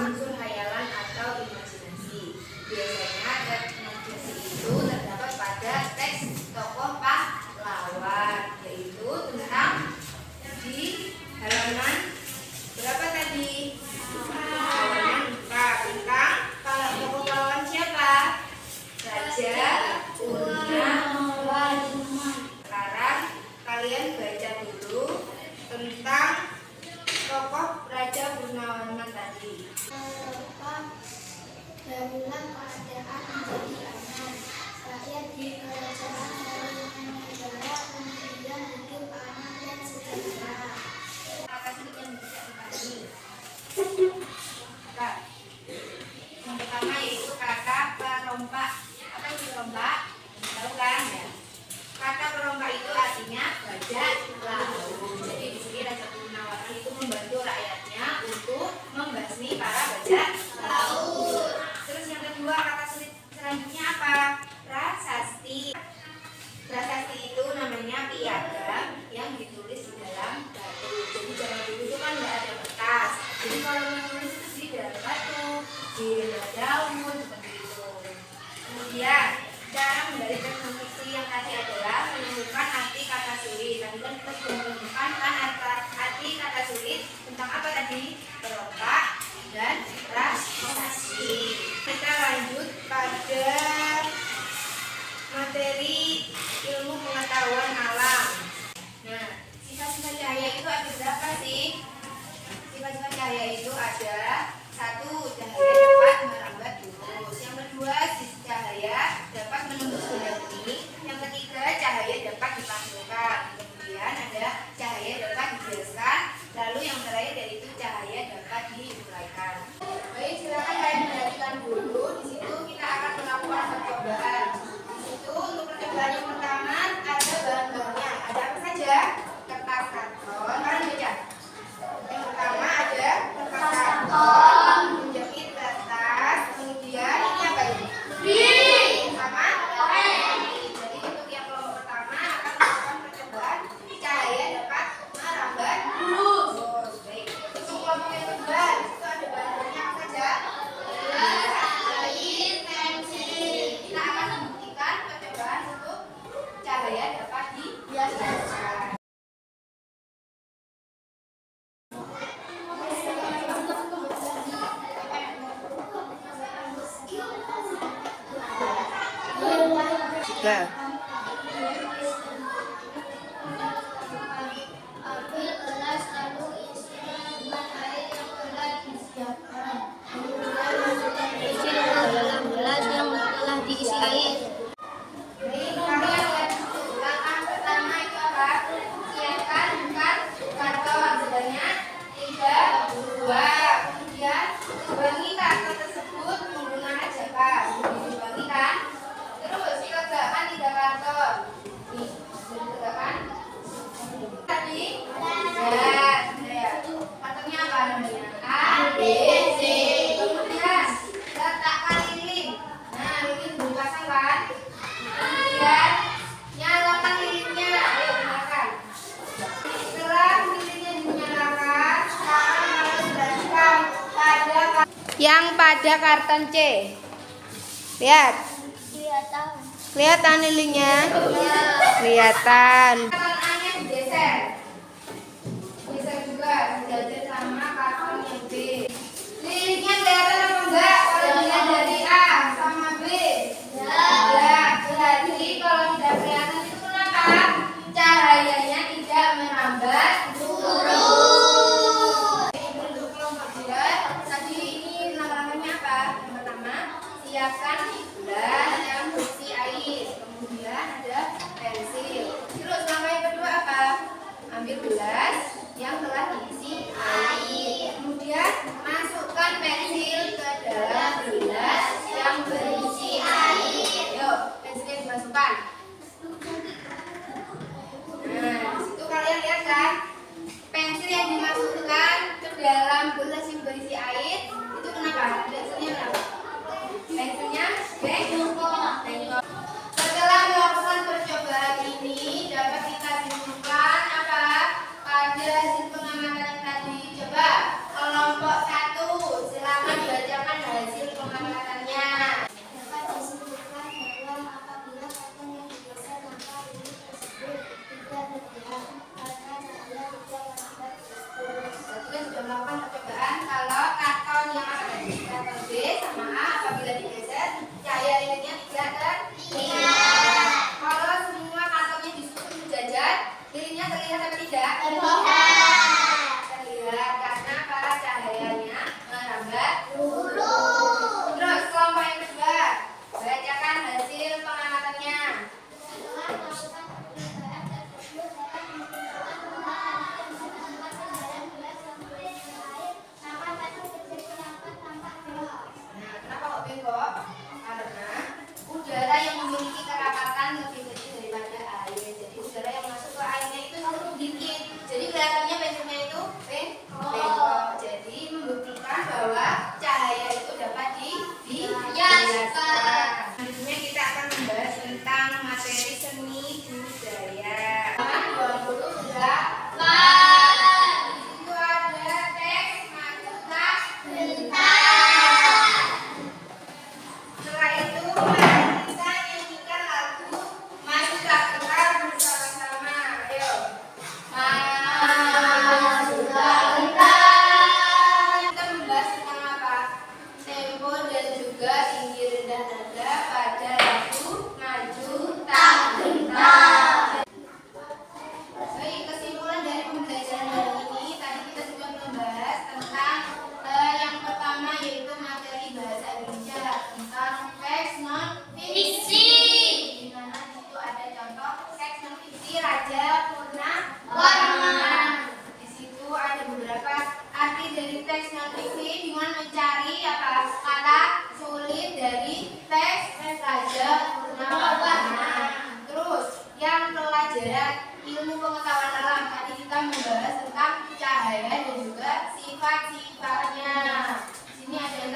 unsur hayalan atau imajinasi. Biasanya teks imajinasi itu terdapat pada teks tokoh pahlawan, yaitu tentang di halaman berapa tadi? Halaman 4, tentang tokoh pahlawan siapa? Raja Purnawan. Sekarang kalian baca dulu tentang tokoh Raja Purnawan tadi. Darulah keadaan menjadi aman. Rakyat di kerajaan dari negara kemudian hidup aman dan sejahtera. Kata sulit yang bisa dipahami. Yang pertama yaitu kata perompak. Apa itu perompak? Tahu kan ya? Kata perompak itu artinya bajak laut. Jadi di sini Raja Purnawan itu membantu rakyatnya untuk membasmi para bajak laut. Terus yang kedua kata sulit selanjutnya apa? Prasasti. Prasasti itu namanya piagam yang ditulis di dalam batu. Jadi zaman dulu itu kan nggak ada kertas. Jadi kalau menulis itu di dalam batu, di daun seperti itu. Kemudian cara menggali konstruksi yang tadi adalah menemukan arti kata sulit. Tadi kan kita sudah menemukan kan arti kata sulit tentang apa tadi? Perompak dan prasasti. Kita lanjut pada materi ilmu pengetahuan alam. Nah, sifat-sifat cahaya itu ada berapa sih? Sifat-sifat cahaya itu ada 1. Cahaya dapat merambat lurus. Yang kedua, cahaya dapat menembus benda bening. Yang ketiga, cahaya dapat dipantulkan. Kemudian ada cahaya dapat dibiaskan. Lalu yang terakhir yaitu cahaya dapat diuraikan. Baik, silakan kalian perhatikan dulu. Di situ kita akan melakukan percobaan. Untuk percobaan yang pertama ada bahan-bahannya. Ada apa saja? Kertas karton. Kalian baca. Yang pertama ada kertas karton, menjepit kertas, kemudian ini apa ini? Sama pen. Jadi untuk yang kelompok pertama akan melakukan percobaan cahaya dapat merambat lurus. Baik. Untuk kelompok yang kedua itu ada bahan-bahannya apa saja? Air, pensil. Kita akan membuktikan percobaan untuk cahaya dapat dibiaskan. Nah, Ambil gelas lalu isinya dengan air yang telah disiapkan. Kemudian masukkan pensil ke dalam gelas yang telah diisi air. Baik, kalian lihat dulu. Langkah pertama itu apa? Siapkan bukan karton sebanyak 3 buah. Kemudian lubangi karton tersebut menggunakan japa. Dilubangi kan? Terus tegakkan 3 karton. Nih, tegakkan. Tadi ya. Kartonnya apa namanya? A, B, C. Kemudian letakkan lilin. Nah, lilin dipasang kan? Kemudian nyalakan lilinnya. Ayo nyalakan. Setelah lilinnya dinyalakan, sekarang harus berartikan yang pada karton C. Lihat. Kelihatan lilinnya? Kelihatan. Karton A-nya digeser. Geser juga, sejajar sama karton yang B. Lilinnya kelihatan apa enggak? Kalau dilihat dari A sama B. Ya, berarti kalau tidak kelihatan itu kenapa? Cahayanya tidak merambat lurus. Untuk kelompok 2, tadi ini langkah-langkahnya apa? Yang pertama, siapkan gelas yang berisi air. Kemudian ada pensil. Terus langkah yang kedua apa? Ambil gelas yang telah diisi air. Kemudian masukkan pensil ke dalam gelas yang berisi air. Yuk, pensilnya dimasukkan. Nah, di situ kalian lihat kan? Pensil yang dimasukkan ke dalam gelas yang berisi air itu kenapa? Pensilnya kenapa? Pensilnya bengkok. Setelah melakukan percobaan ini dapat kita simpulkan apa?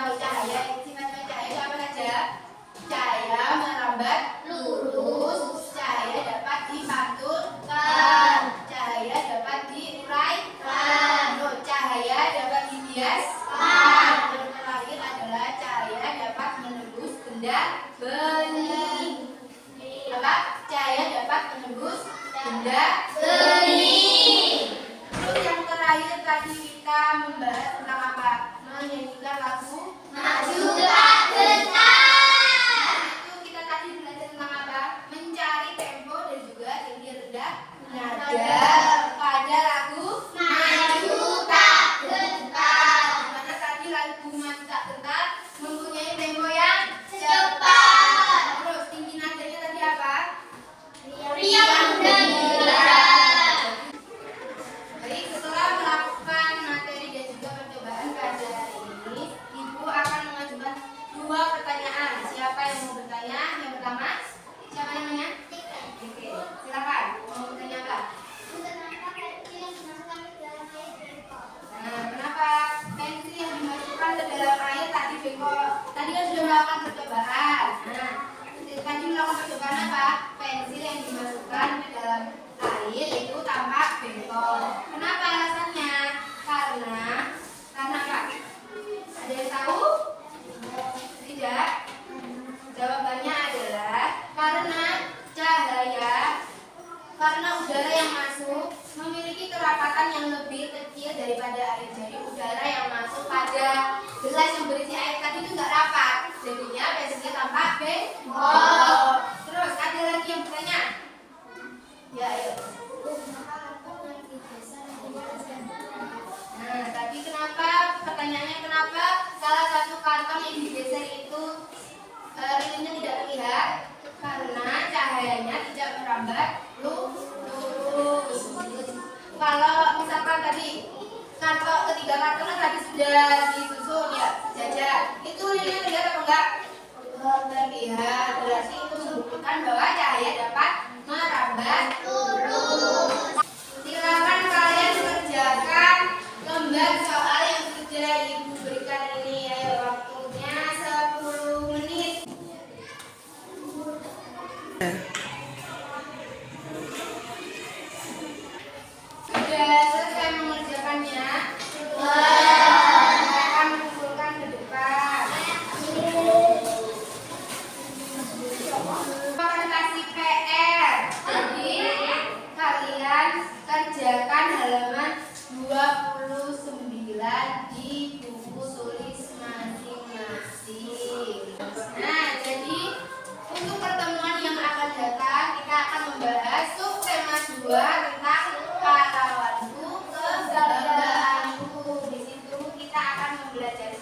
Kalau cahaya, sifat-sifat cahaya itu apa saja? Cahaya merambat lurus, cahaya dapat dipantulkan, cahaya dapat diuraikan, cahaya dapat dibiaskan. Yang terakhir adalah cahaya dapat menembus benda bening. Apa? Cahaya dapat menembus benda bening. Terus yang terakhir tadi kita membahas tentang apa? Menyanyikan lagu Maju Tak Gentar. Itu kita tadi belajar tentang apa? Mencari tempo dan juga tinggi rendah nada pada lagu Maju Tak Gentar. Mana tadi lagu Maju Tak Gentar mempunyai tempo yang cepat. Terus tinggi nadanya tadi apa? Riang dan gembira. Baik, setelah melakukan materi dan juga percobaan pada hari ini, Ibu akan mengajukan 2 pertanyaan. Siapa yang mau bertanya? Yang pertama, siapa namanya? Oke, silakan. Mau bertanya apa? Nah, kenapa pensil yang dimasukkan ke dalam air tadi bengkok? Tadi kan sudah melakukan percobaan. Nah, tadi melakukan percobaan apa? Pensil yang dimasukkan ke dalam air itu tampak bengkok. Kenapa alasannya? Karena apa? Ada yang tahu? Tidak. Jawabannya adalah karena udara yang masuk memiliki kerapatan yang lebih kecil daripada air. Jadi udara yang masuk pada gelas yang berisi air tadi itu nggak rapat. Jadinya pensilnya tampak bengkok. Terus ada lagi yang bertanya? Ya, ayo. Nah, tadi pertanyaannya kenapa salah satu karton yang digeser itu lilinnya tidak terlihat? Karena cahayanya tidak merambat lurus. Kalau misalkan tadi ketiga karton tadi sudah disusun ya, jajak, itu lilinnya terlihat apa enggak? Terlihat. Berarti itu menunjukkan bahwa cahaya dapat merambat lurus. Silakan kalian kerjakan lembar soal yang sudah Ibu berikan ini. Ayo, waktunya 10 menit. Sudah selesai mengerjakannya? Akan mengumpulkan ke depan. Akan kasih PR. Jadi kalian kerjakan halaman 29 di buku tulis masing-masing. Nah, jadi untuk pertemuan yang akan datang kita akan membahas subtema 2 tentang pahlawanku kebanggaanku. Di situ kita akan belajar